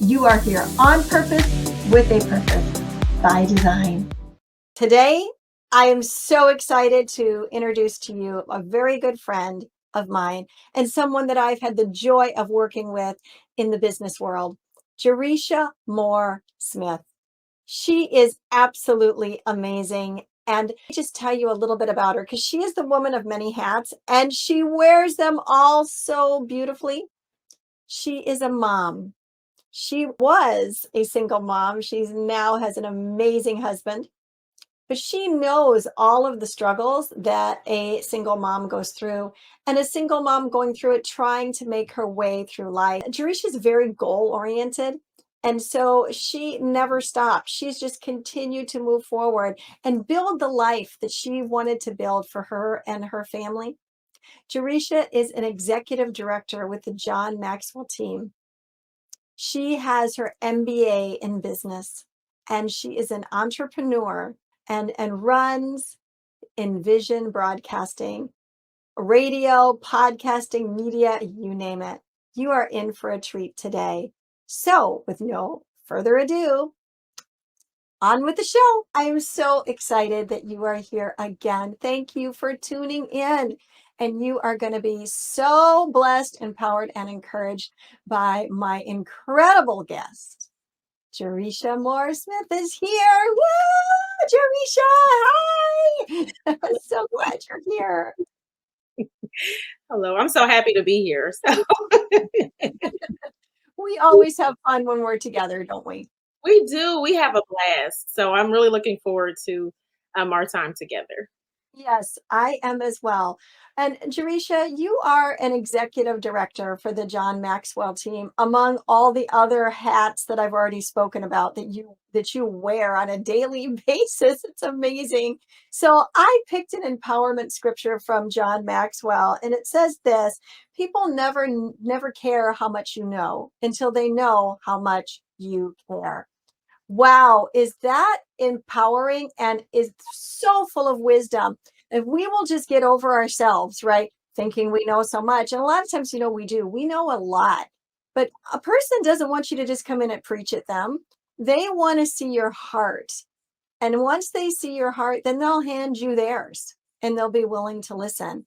You are here on purpose with a purpose by design. Today, I am so excited to introduce to you a very good friend of mine and someone that I've had the joy of working with in the business world, Jaresha Moore Smith. She is absolutely amazing. And just tell you a little bit about her because she is the woman of many hats and she wears them all so beautifully. She is a mom. She was a single mom. She's now has an amazing husband, but she knows all of the struggles that a single mom goes through and a single mom going through it, trying to make her way through life. Jerisha is very goal oriented. And so she never stopped. She's just continued to move forward and build the life that she wanted to build for her and her family. Jerisha is an executive director with the John Maxwell team. She has her MBA in business and she is an entrepreneur and runs Envisioned broadcasting, radio, podcasting, media, you name it. You are in for a treat today. So, with no further ado, on with the show. I am so excited that you are here again. Thank you for tuning in. And you are going to be so blessed, empowered, and encouraged by my incredible guest. Jaresha Moore Smith is here. Woo! Jaresha, hi! I'm so glad you're here. Hello, I'm so happy to be here. So We always have fun when we're together, don't we? we do, we have a blast. So I'm really looking forward to our time together. Yes, I am as well. And Jerisha, you are an executive director for the John Maxwell team, among all the other hats that I've already spoken about that you wear on a daily basis. It's amazing. So I picked an empowerment scripture from John Maxwell, and it says this: people never care how much you know until they know how much you care. Wow, is that empowering and is so full of wisdom. If we will just get over ourselves, right? Thinking we know so much. And a lot of times, we do. We know a lot. But a person doesn't want you to just come in and preach at them. They want to see your heart. And once they see your heart, then they'll hand you theirs and they'll be willing to listen.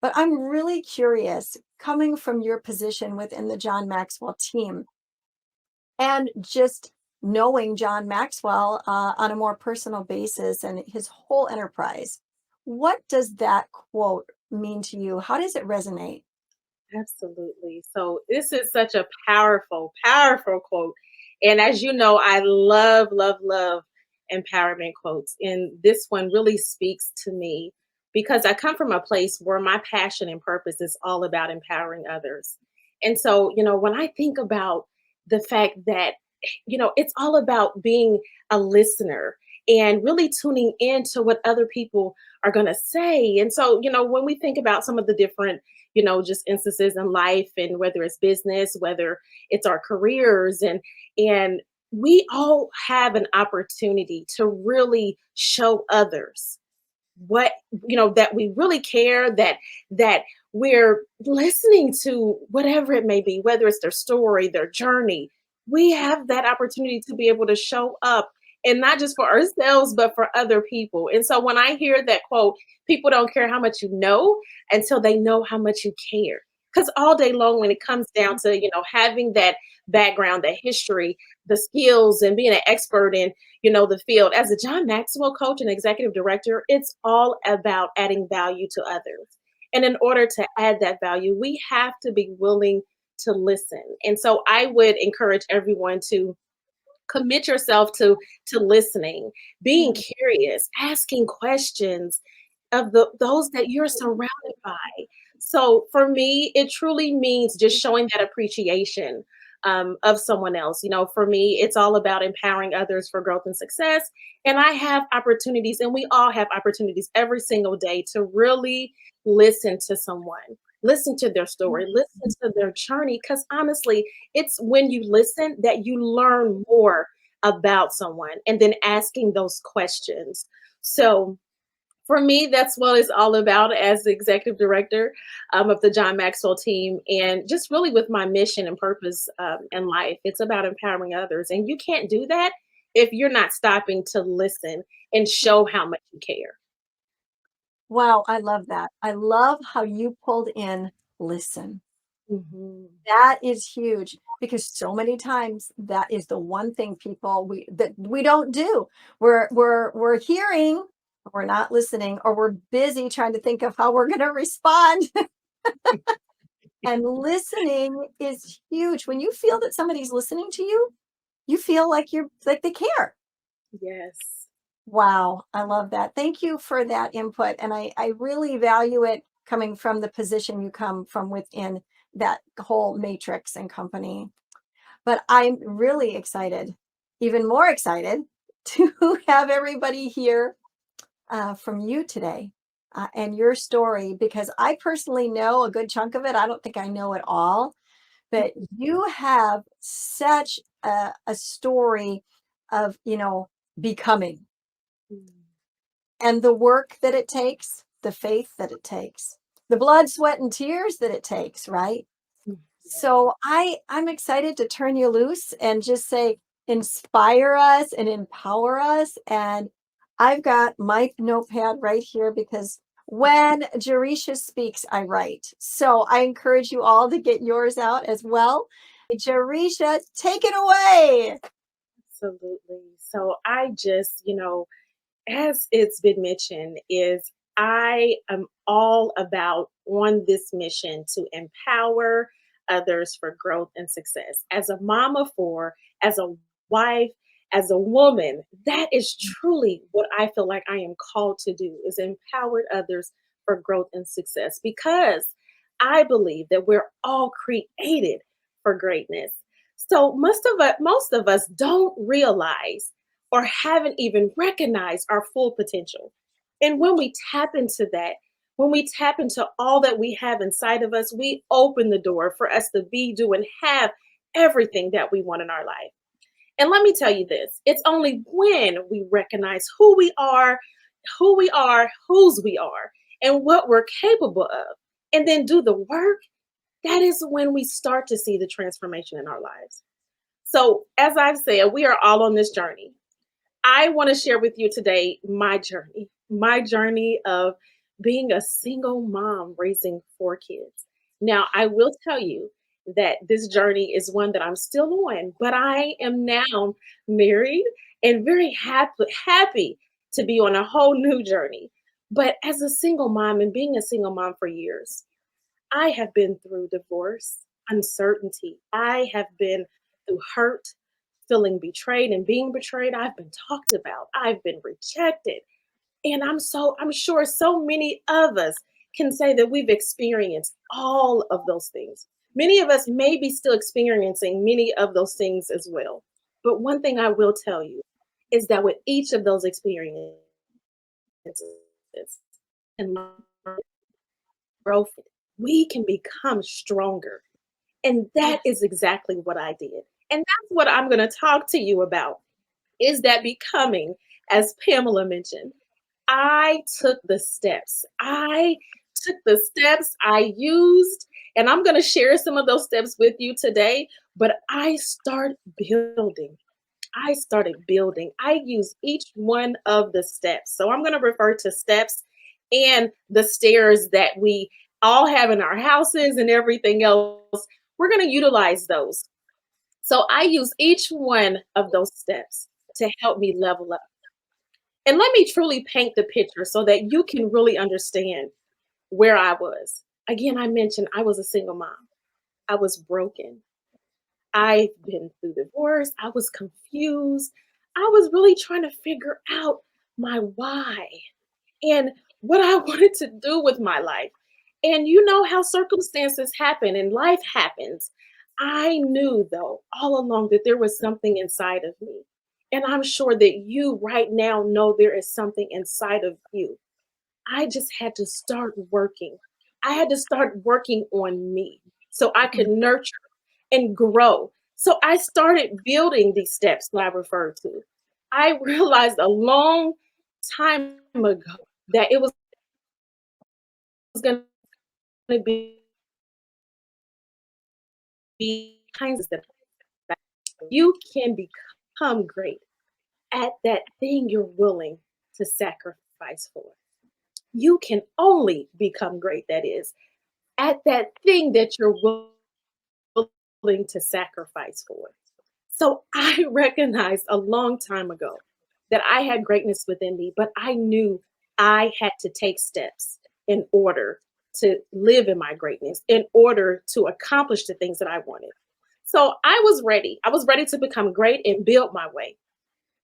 But I'm really curious, coming from your position within the John Maxwell team, and just knowing John Maxwell on a more personal basis and his whole enterprise. What does that quote mean to you? How does it resonate? Absolutely. So this is such a powerful, powerful quote. And as you know, I love, love, love empowerment quotes. And this one really speaks to me because I come from a place where my passion and purpose is all about empowering others. And so, when I think about the fact that, it's all about being a listener and really tuning into what other people are going to say. And so, when we think about some of the different just instances in life, and whether it's business, whether it's our careers, and we all have an opportunity to really show others what that we really care, that we're listening to whatever it may be, whether it's their story, their journey. We have that opportunity to be able to show up, and not just for ourselves but for other people. And so when I hear that quote, people don't care how much you know until they know how much you care. Because all day long, when it comes down to having that background, that history, the skills, and being an expert in the field, as a John Maxwell coach and executive director, it's all about adding value to others. And in order to add that value, we have to be willing to listen. And so I would encourage everyone to commit yourself to listening, being Mm. curious, asking questions of those that you're surrounded by. So for me, it truly means just showing that appreciation of someone else. For me, it's all about empowering others for growth and success. And I have opportunities, and we all have opportunities every single day to really listen to someone, listen to their story, listen to their journey. Because honestly, it's when you listen that you learn more about someone, and then asking those questions. So For me, that's what it's all about as the executive director of the John Maxwell team, and just really with my mission and purpose in life. It's about empowering others, and you can't do that if you're not stopping to listen and show how much you care. Wow, I love that. I love how you pulled in listen. Mhm. That is huge because so many times that is the one thing people we don't do. We're hearing, we're not listening, or we're busy trying to think of how we're going to respond. And listening is huge. When you feel that somebody's listening to you, you feel like you're like they care. Yes. Wow, I love that. Thank you for that input. And I really value it coming from the position you come from within that whole matrix and company. But I'm really excited, even more excited to have everybody hear from you today and your story because I personally know a good chunk of it. I don't think I know it all, but you have such a story of, becoming Mm. and the work that it takes, the faith that it takes, the blood, sweat, and tears that it takes, right? Mm. Yes. So I'm excited to turn you loose and just say inspire us and empower us. And I've got my notepad right here because when Jerisha speaks, I write. So I encourage you all to get yours out as well. Jerisha, take it away. Absolutely. So I just, as it's been mentioned, is I am all about on this mission to empower others for growth and success. As a mom of four, as a wife, as a woman, that is truly what I feel like I am called to do is empower others for growth and success because I believe that we're all created for greatness. So most of us don't realize or haven't even recognized our full potential. And when we tap into that, when we tap into all that we have inside of us, we open the door for us to be, do, and have everything that we want in our life. And let me tell you this, it's only when we recognize whose we are, and what we're capable of, and then do the work, that is when we start to see the transformation in our lives. So, as I've said, we are all on this journey. I want to share with you today my journey of being a single mom raising four kids. Now, I will tell you that this journey is one that I'm still on, but I am now married and very happy to be on a whole new journey. But as a single mom and being a single mom for years, I have been through divorce, uncertainty. I have been through hurt, feeling betrayed and being betrayed. I've been talked about. I've been rejected. And I'm sure so many of us can say that we've experienced all of those things. Many of us may be still experiencing many of those things as well. But one thing I will tell you is that with each of those experiences and growth, we can become stronger. And that Yes. is exactly what I did. And that's what I'm going to talk to you about is that becoming, as Pamela mentioned. I took the steps. I took the steps I used, and I'm going to share some of those steps with you today. But I started building. I started building. I use each one of the steps. So I'm going to refer to steps and the stairs that we all have in our houses and everything else. We're going to utilize those. So I use each one of those steps to help me level up. And let me truly paint the picture so that you can really understand where I was. Again, I mentioned I was a single mom. I was broken. I've been through divorce. I was confused. I was really trying to figure out my why and what I wanted to do with my life. And you know how circumstances happen and life happens. I knew, though, all along that there was something inside of me. And I'm sure that you right now know there is something inside of you. I just had to start working. I had to start working on me so I could Mm. nurture and grow. So I started building these steps that I referred to. I realized a long time ago that it was going to be kinds of that you can become great at that thing you're willing to sacrifice for. You can only become great, that is, at that thing that you're willing to sacrifice for. So I recognized a long time ago that I had greatness within me, but I knew I had to take steps in order to live in my greatness, in order to accomplish the things that I wanted. So I was ready. I was ready to become great and build my way.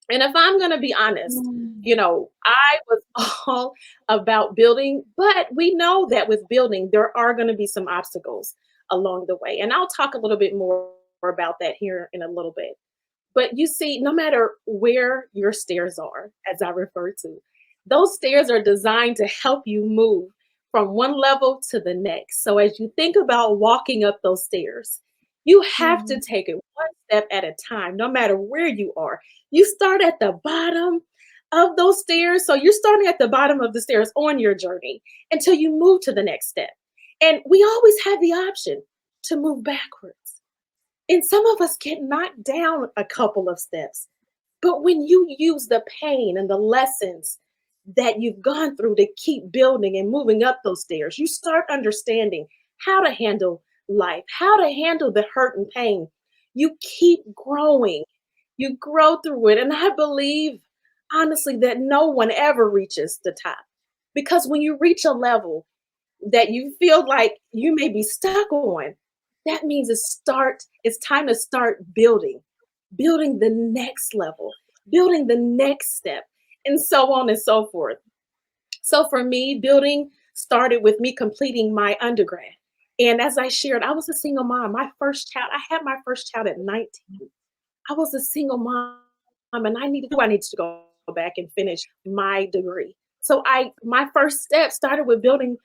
And if I'm going to be honest, Mm. I was all about building, but we know that with building, there are going to be some obstacles along the way. And I'll talk a little bit more about that here in a little bit. But you see, no matter where your stairs are, as I refer to, those stairs are designed to help you move from one level to the next. So as you think about walking up those stairs, you have to Mhm. take it one step at a time, no matter where you are. You start at the bottom of those stairs. So you're starting at the bottom of the stairs on your journey until you move to the next step. And we always have the option to move backwards. And some of us get knocked down a couple of steps. But when you use the pain and the lessons that you've gone through to keep building and moving up those stairs, you start understanding how to handle life, how to handle the hurt and pain. You keep growing, you grow through it. And I believe, honestly, that no one ever reaches the top. Because when you reach a level that you feel like you may be stuck on, that means it's time to start building the next level, building the next step, and so on and so forth. So for me, building started with me completing my undergrad. And as I shared, I was a single mom. I had my first child at 19. I was a single mom and I needed to go back and finish my degree. So my first step started with building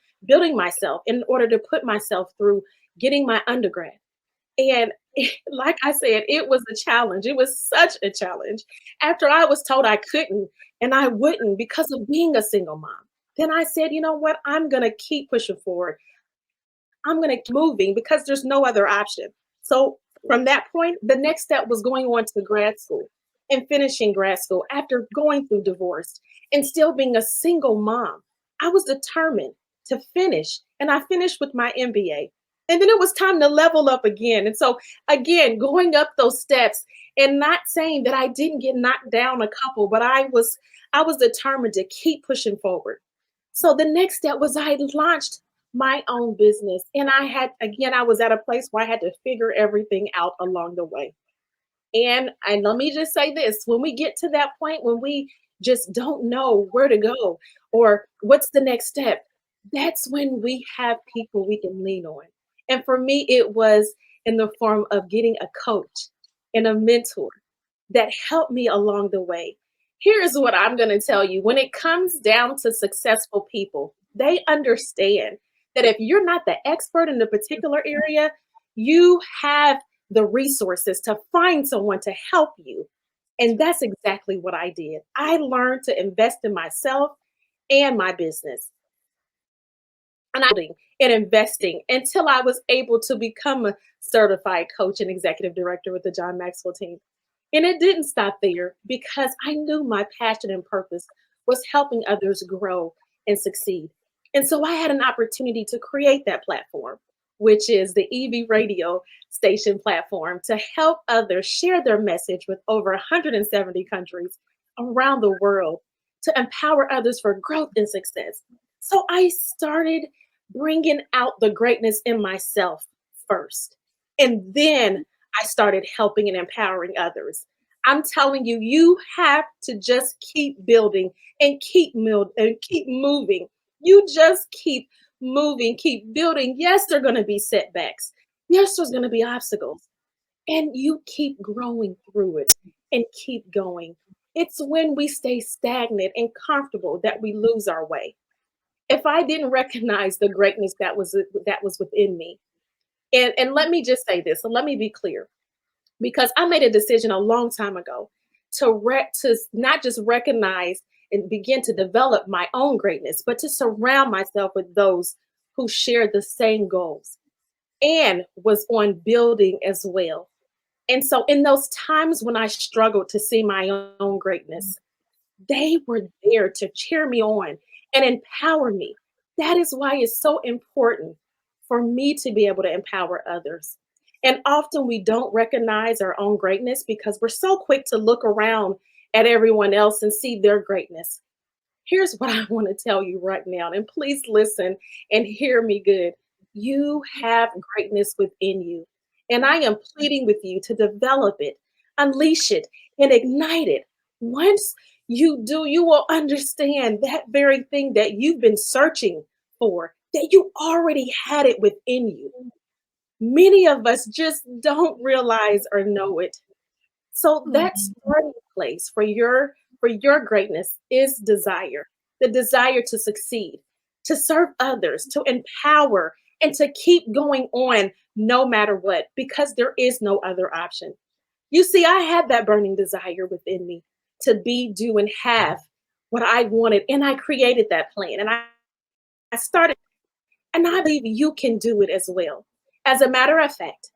myself in order to put myself through getting my undergrad. And like I said, it was a challenge. It was such a challenge. After I was told I couldn't and I wouldn't because of being a single mom, then I said, you know what? I'm going to keep pushing forward. I'm going to keep moving because there's no other option. So from that point, the next step was going on to grad school and finishing grad school after going through divorce and still being a single mom. I was determined to finish, and I finished with my MBA. And then it was time to level up again. And so, again, going up those steps and not saying that I didn't get knocked down a couple, but I was determined to keep pushing forward. So the next step was I launched my own business. And I was at a place where I had to figure everything out along the way. And let me just say this, when we get to that point, when we just don't know where to go or what's the next step, that's when we have people we can lean on. And for me, it was in the form of getting a coach and a mentor that helped me along the way. Here's what I'm going to tell you, when it comes down to successful people, they understand that if you're not the expert in the particular area, you have the resources to find someone to help you. And that's exactly what I did. I learned to invest in myself and my business and investing until I was able to become a certified coach and executive director with the John Maxwell team. And it didn't stop there because I knew my passion and purpose was helping others grow and succeed. And so I had an opportunity to create that platform, which is the EV radio station platform, to help others share their message with over 170 countries around the world to empower others for growth and success. So I started bringing out the greatness in myself first. And then I started helping and empowering others. I'm telling you, you have to just keep building and keep moving. You just keep moving, keep building. Yes, there are going to be setbacks. Yes, there's going to be obstacles. And you keep growing through it and keep going. It's when we stay stagnant and comfortable that we lose our way. If I didn't recognize the greatness that was within me, and let me just say this, and let me be clear, because I made a decision a long time ago to not just recognize and begin to develop my own greatness, but to surround myself with those who share the same goals and was on building as well. And so, in those times when I struggled to see my own greatness, they were there to cheer me on and empower me. That is why it's so important for me to be able to empower others. And often we don't recognize our own greatness because we're so quick to look around at everyone else and see their greatness. Here's what I want to tell you right now, and please listen and hear me good. You have greatness within you, and I am pleading with you to develop it, unleash it, and ignite it. Once you do, you will understand that very thing that you've been searching for, that you already had it within you. Many of us just don't realize or know it. So that Mhm. starting place for your greatness is desire. The desire to succeed, to serve others, to empower, and to keep going on no matter what, because there is no other option. You see, I had that burning desire within me to be, do, and have what I wanted, and I created that plan, and I started, and I believe you can do it as well. As a matter of fact,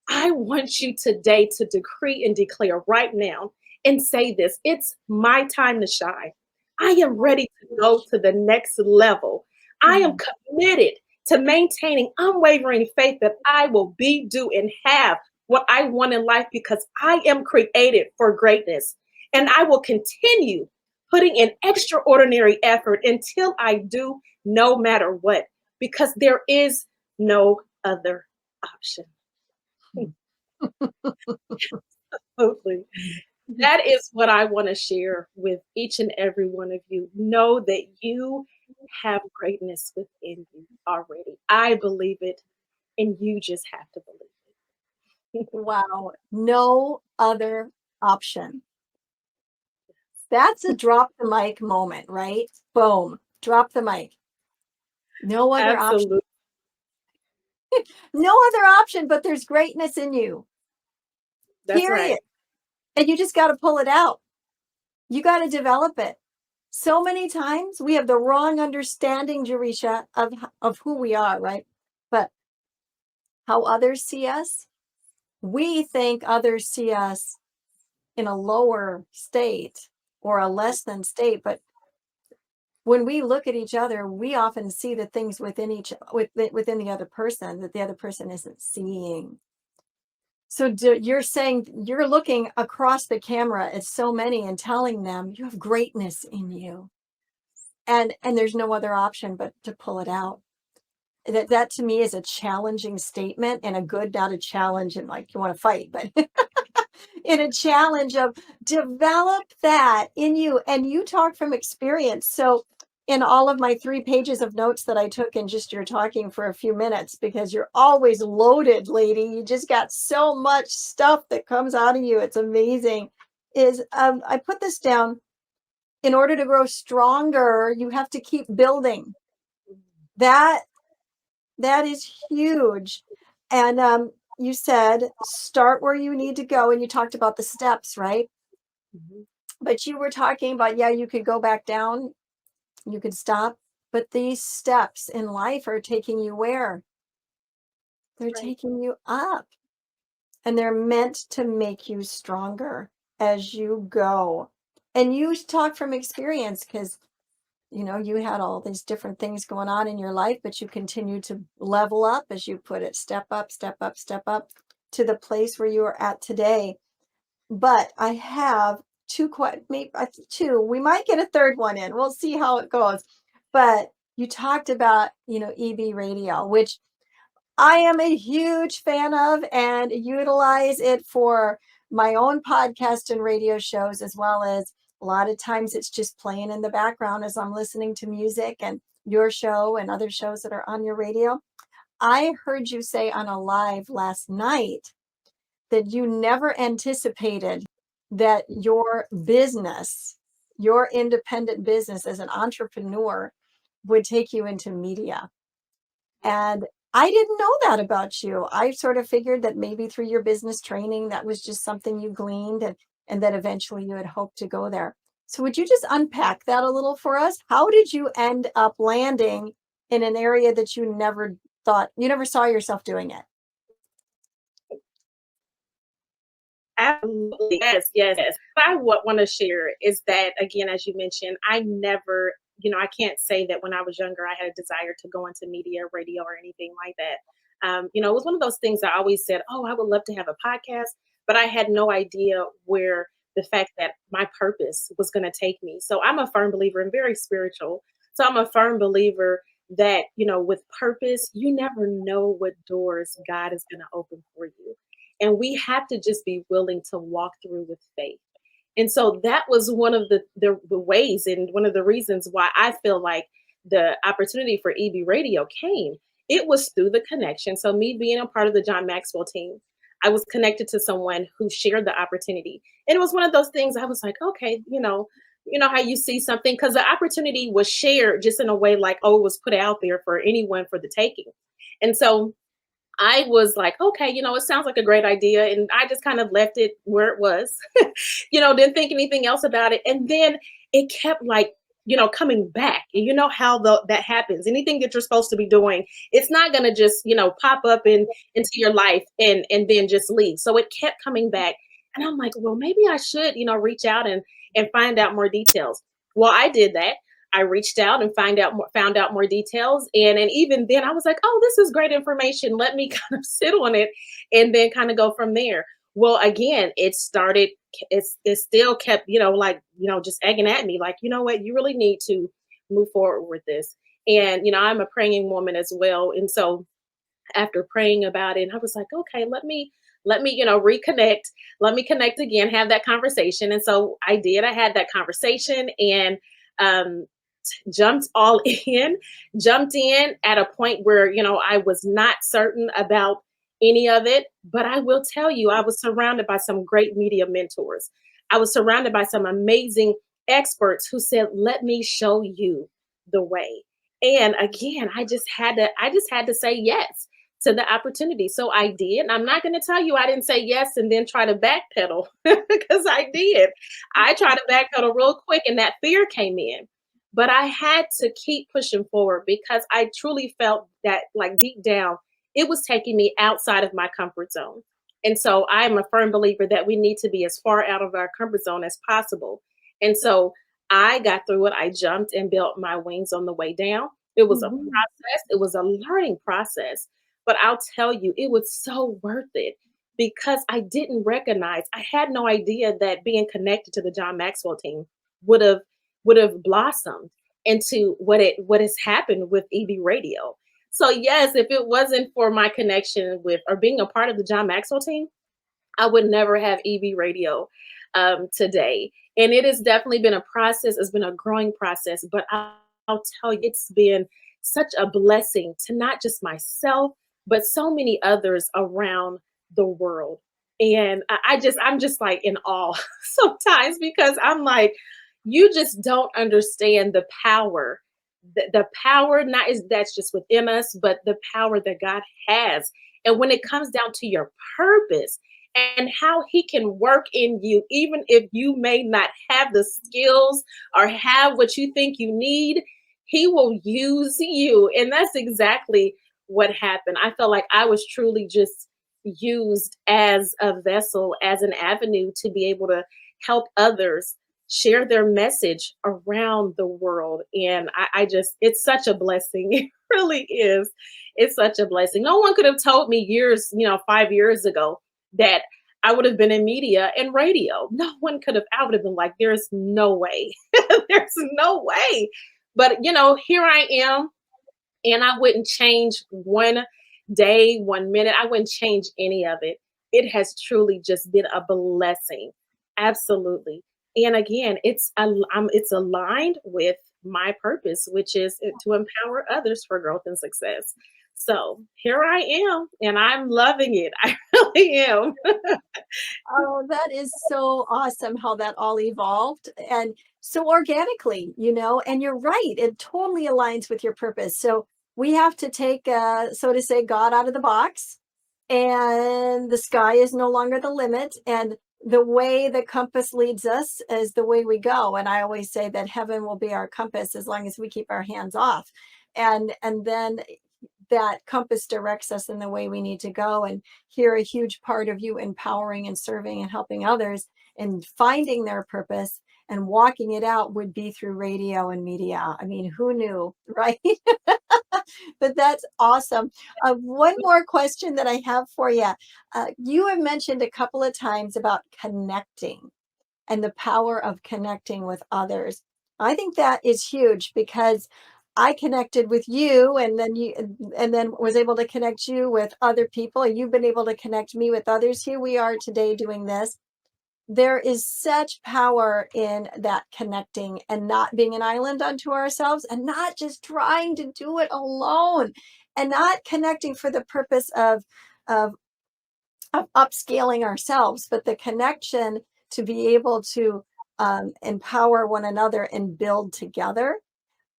I want you today to decree and declare right now and say this: it's my time to shine. I am ready to go to the next level. I am Mhm. committed to maintaining unwavering faith that I will be, do, and have what I want in life because I am created for greatness. And I will continue putting in extraordinary effort until I do, no matter what, because there is no other option. Absolutely. That is what I want to share with each and every one of you. Know that you have greatness within you already. I believe it, and you just have to believe it. Wow. No other option. That's a drop the mic moment, right? Boom. Drop the mic. No other option. Absolutely. No other option, but there's greatness in you. That's Period. right. And you just got to pull it out. You got to develop it. So many times we have the wrong understanding, Jerisha, of who we are, right? But how others see us, we think others see us in a lower state or a less than state. But when we look at each other, we often see the things within the other person that the other person isn't seeing. So you're saying you're looking across the camera at so many and telling them you have greatness in you, and there's no other option but to pull it out. That to me is a challenging statement, and a good, not a challenge and like you want to fight, but in a challenge of develop that in you. And you talk from experience. So in all of my 3 pages of notes that I took in just your talking for a few minutes, because you're always loaded, lady. You just got so much stuff that comes out of you. It's amazing. Is I put this down: in order to grow stronger, you have to keep building. That that is huge. And you said start where you need to go, and you talked about the steps, right? Mhm. But you were talking about, yeah, you could go back down, you could stop, but these steps in life are taking you where? They're Right. taking you up, and they're meant to make you stronger as you go. And you talk from experience because you had all these different things going on in your life, but you continue to level up, as you put it, step up, step up, step up to the place where you are at today. But I have maybe two. We might get a third one in. We'll see how it goes. But you talked about, EB radio, which I am a huge fan of and utilize it for my own podcast and radio shows, as well as a lot of times it's just playing in the background as I'm listening to music and your show and other shows that are on your radio. I heard you say on a live last night that you never anticipated that your business, your independent business as an entrepreneur, would take you into media. And I didn't know that about you. I sort of figured that maybe through your business training, that was just something you gleaned, and that eventually you had hoped to go there. So would you just unpack that a little for us? How did you end up landing in an area that you never saw yourself doing it? Absolutely. Yes, yes, yes. What I want to share is that, again, as you mentioned, I never, I can't say that when I was younger, I had a desire to go into media, radio, or anything like that. It was one of those things I always said, oh, I would love to have a podcast, but I had no idea where the fact that my purpose was going to take me. So I'm a firm believer and very spiritual. So I'm a firm believer that, with purpose, you never know what doors God is going to open for you. And we have to just be willing to walk through with faith. And so that was one of the ways and one of the reasons why I feel like the opportunity for EB Radio came. It was through the connection. So me being a part of the John Maxwell team, I was connected to someone who shared the opportunity. And it was one of those things I was like, okay, how you see something because the opportunity was shared just in a way like, oh, it was put out there for anyone for the taking. And so I was like, okay, it sounds like a great idea. And I just kind of left it where it was, didn't think anything else about it. And then it kept like, coming back. And you know how that happens. Anything that you're supposed to be doing, it's not going to just, pop up into your life and then just leave. So it kept coming back. And I'm like, well, maybe I should, reach out and find out more details. Well, I did that. I reached out and found out more details. And even then I was like, oh, this is great information. Let me kind of sit on it and then kind of go from there. Well, again, it still kept, just egging at me like, you know what, you really need to move forward with this. And, I'm a praying woman as well. And so after praying about it, I was like, okay, let me, reconnect. Let me connect again, have that conversation. And so I did. I had that conversation and um jumped all in, jumped in at a point where, I was not certain about any of it. But I will tell you, I was surrounded by some great media mentors. I was surrounded by some amazing experts who said, let me show you the way. And again, I just had to say yes to the opportunity. So I did. And I'm not going to tell you I didn't say yes and then try to backpedal because I did. I tried to backpedal real quick and that fear came in, but I had to keep pushing forward because I truly felt that, like deep down, it was taking me outside of my comfort zone. And so I am a firm believer that we need to be as far out of our comfort zone as possible. And so I got through it. I jumped and built my wings on the way down. It was a Mhm. process, it was a learning process. But I'll tell you, it was so worth it because I didn't recognize, I had no idea that being connected to the John Maxwell team would have blossomed into what has happened with EB Radio. So yes, if it wasn't for my connection with or being a part of the John Maxwell team, I would never have EB Radio today. And it has definitely been a process. It's been a growing process, but I'll tell you, it's been such a blessing to not just myself, but so many others around the world. And I'm just like in awe sometimes because I'm like, you just don't understand the power, the power not is that's just within us, but the power that God has. And when it comes down to your purpose, and how he can work in you, even if you may not have the skills or have what you think you need, he will use you. And that's exactly what happened. I felt like I was truly just used as a vessel, as an avenue to be able to help others share their message around the world. And I just, it's such a blessing. It really is. It's such a blessing. No one could have told me years, 5 years ago that I would have been in media and radio. No one could have, I would have been like, there's no way. There's no way. But, here I am, and I wouldn't change one day, 1 minute. I wouldn't change any of it. It has truly just been a blessing. Absolutely. And again, it's aligned with my purpose, which is to empower others for growth and success. So here I am, and I'm loving it. I really am. Oh, that is so awesome how that all evolved and so organically, and you're right. It totally aligns with your purpose. So we have to take, so to say, God out of the box, and the sky is no longer the limit. And the way the compass leads us is the way we go. And I always say that heaven will be our compass as long as we keep our hands off. And then that compass directs us in the way we need to go. And here, a huge part of you empowering and serving and helping others and finding their purpose and walking it out would be through radio and media. I mean, who knew, right? But that's awesome. One more question that I have for you. You have mentioned a couple of times about connecting and the power of connecting with others. I think that is huge because I connected with you and then was able to connect you with other people, and you've been able to connect me with others. Here we are today doing this. There is such power in that connecting and not being an island unto ourselves and not just trying to do it alone and not connecting for the purpose of of upscaling ourselves, but the connection to be able to empower one another and build together.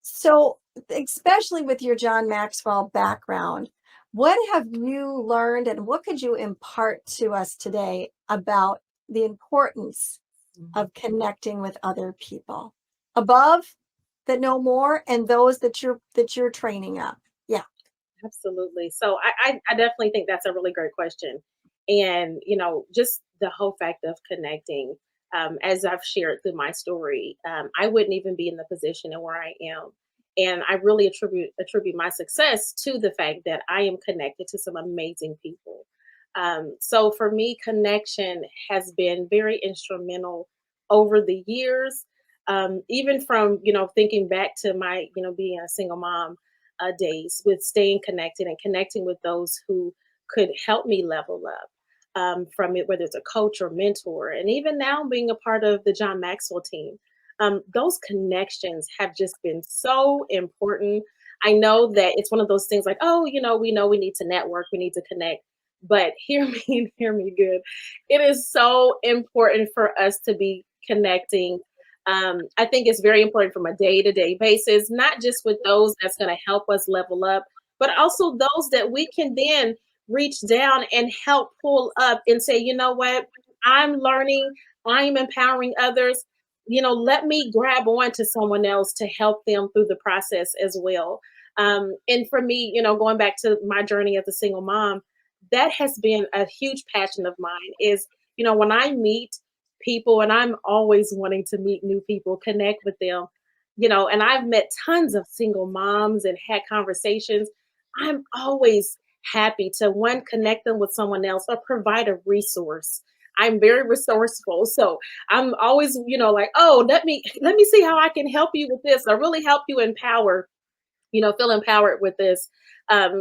So, especially with your John Maxwell background, what have you learned and what could you impart to us today about the importance Mhm. of connecting with other people above that know more and those that you're training up? Yeah. Absolutely. So I definitely think that's a really great question. And, just the whole fact of connecting, as I've shared through my story, I wouldn't even be in the position and where I am. And I really attribute my success to the fact that I am connected to some amazing people. So for me, connection has been very instrumental over the years. Even from, thinking back to my, being a single mom days, with staying connected and connecting with those who could help me level up, from it, whether it's a coach or mentor. And even now, being a part of the John Maxwell team, those connections have just been so important. I know that it's one of those things like, oh, we know we need to network, we need to connect. But hear me and hear me good. It is so important for us to be connecting. I think it's very important from a day to day basis, not just with those that's going to help us level up, but also those that we can then reach down and help pull up and say, you know what, I'm learning, I'm empowering others. Let me grab on to someone else to help them through the process as well. And for me, going back to my journey as a single mom, that has been a huge passion of mine is, when I meet people, and I'm always wanting to meet new people, connect with them, and I've met tons of single moms and had conversations. I'm always happy to one connect them with someone else or provide a resource. I'm very resourceful. So I'm always, like, oh, let me see how I can help you with this or really help you empower, feel empowered with this.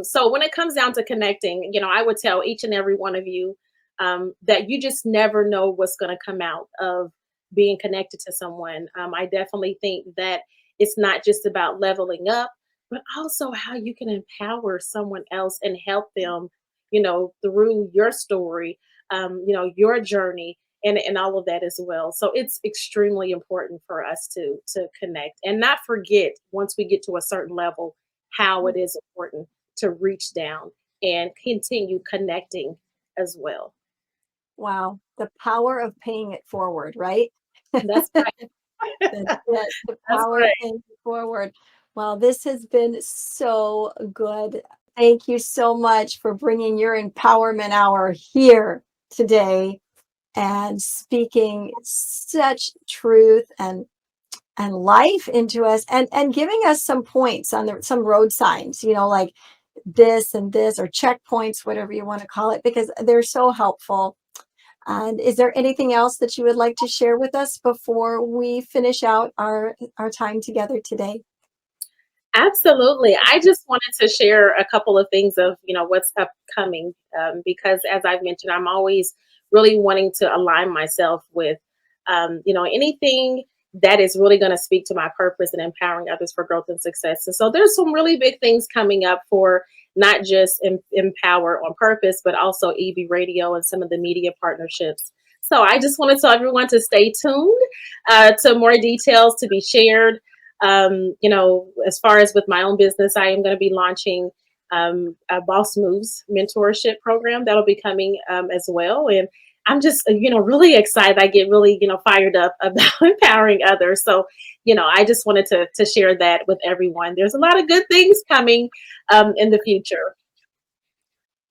So when it comes down to connecting, I would tell each and every one of you that you just never know what's going to come out of being connected to someone. I definitely think that it's not just about leveling up, but also how you can empower someone else and help them, through your story, your journey, and all of that as well. So it's extremely important for us to connect and not forget once we get to a certain level how it is important to reach down and continue connecting as well. Wow. The power of paying it forward, right? That's That's right. it, the That's power of right. paying it forward. Well, this has been so good. Thank you so much for bringing your empowerment hour here today and speaking such truth and life into us and giving us some points on some road signs, like this and this or checkpoints, whatever you want to call it, because they're so helpful. And is there anything else that you would like to share with us before we finish out our time together today? Absolutely. I just wanted to share a couple of things of, what's upcoming, because as I've mentioned, I'm always really wanting to align myself with, anything that is really going to speak to my purpose and empowering others for growth and success. And so there's some really big things coming up for not just Empower on Purpose, but also EB Radio and some of the media partnerships. So I just want to tell everyone to stay tuned to more details to be shared. As far as with my own business, I am going to be launching a Boss Moves mentorship program that'll be coming as well. And I'm just, really excited. I get really, fired up about empowering others. So, I just wanted to share that with everyone. There's a lot of good things coming in the future.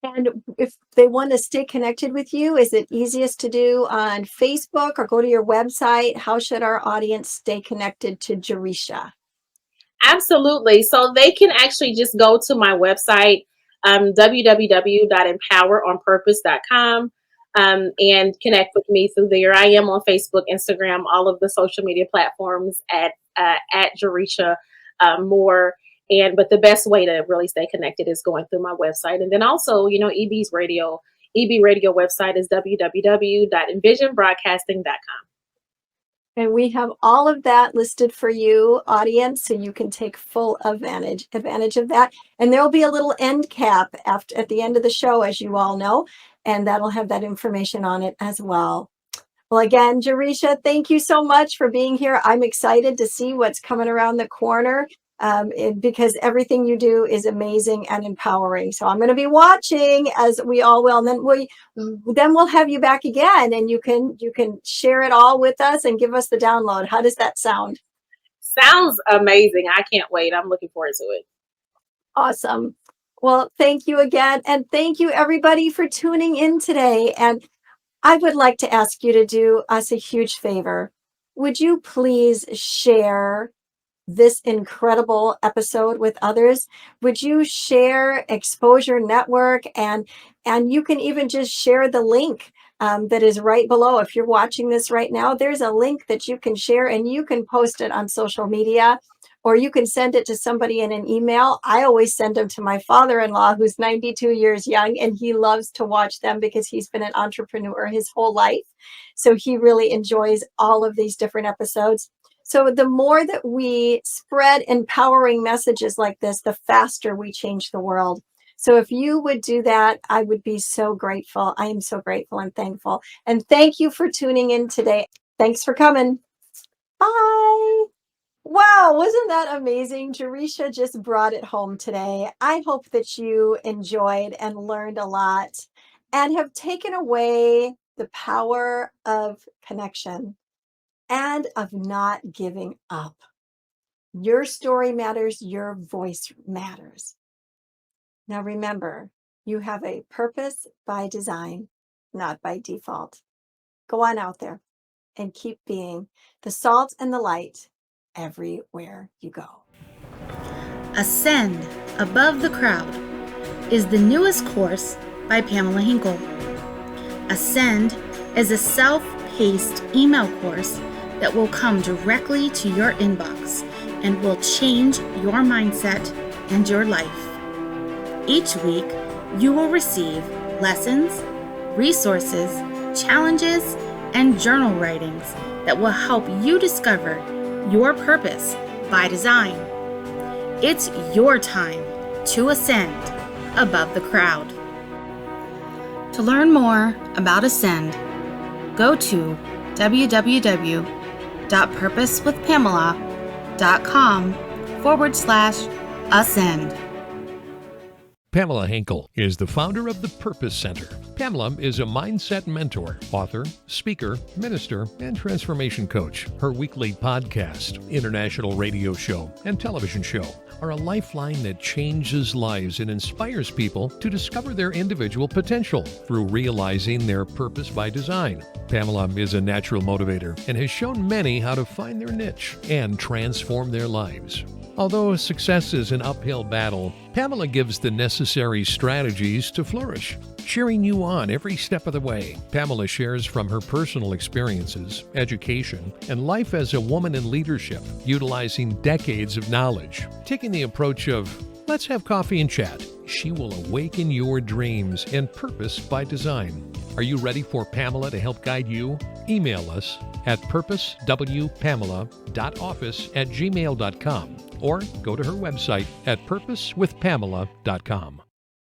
And if they want to stay connected with you, is it easiest to do on Facebook or go to your website? How should our audience stay connected to Jerisha? Absolutely. So they can actually just go to my website, www.empoweronpurpose.com, and connect with me through there. I am on Facebook, Instagram, all of the social media platforms at Jaresha Moore. But the best way to really stay connected is going through my website. And then also, EB radio website is www.envisionbroadcasting.com. And we have all of that listed for you, audience, so you can take full advantage of that. And there'll be a little end cap at the end of the show, as you all know, and that'll have that information on it as well. Well, again, Jerisha, thank you so much for being here. I'm excited to see what's coming around the corner because everything you do is amazing and empowering. So I'm going to be watching, as we all will, and then we'll have you back again, and you can share it all with us and give us the download. How does that sound? Sounds amazing. I can't wait. I'm looking forward to it. Awesome. Well, thank you again, and thank you everybody for tuning in today. And I would like to ask you to do us a huge favor. Would you please share this incredible episode with others? Would you share Exposure Network, and you can even just share the link that is right below. If you're watching this right now, there's a link that you can share, and you can post it on social media, or you can send it to somebody in an email. I always send them to my father-in-law, who's 92 years young, and he loves to watch them because he's been an entrepreneur his whole life. So he really enjoys all of these different episodes. So the more that we spread empowering messages like this, the faster we change the world. So if you would do that, I would be so grateful. I am so grateful and thankful. And thank you for tuning in today. Thanks for coming. Bye. Wow, wasn't that amazing? Jerisha just brought it home today. I hope that you enjoyed and learned a lot and have taken away the power of connection and of not giving up. Your story matters. Your voice matters. Now remember, you have a purpose by design, not by default. Go on out there and keep being the salt and the light everywhere you go. Ascend Above the Crowd is the newest course by Pamela Hinkle. Ascend is a self-paced email course that will come directly to your inbox and will change your mindset and your life. Each week, you will receive lessons, resources, challenges, and journal writings that will help you discover your purpose by design. It's your time to ascend above the crowd. To learn more about Ascend, go to www.purposewithpamela.com/ascend. Pamela Hinkle is the founder of the Purpose Center. Pamela is a mindset mentor, author, speaker, minister, and transformation coach. Her weekly podcast, international radio show, and television show are a lifeline that changes lives and inspires people to discover their individual potential through realizing their purpose by design. Pamela is a natural motivator and has shown many how to find their niche and transform their lives. Although success is an uphill battle, Pamela gives the necessary strategies to flourish, cheering you on every step of the way. Pamela shares from her personal experiences, education, and life as a woman in leadership, utilizing decades of knowledge. Taking the approach of, let's have coffee and chat, she will awaken your dreams and purpose by design. Are you ready for Pamela to help guide you? Email us at purposewpamela.office@gmail.com or go to her website at purposewithpamela.com.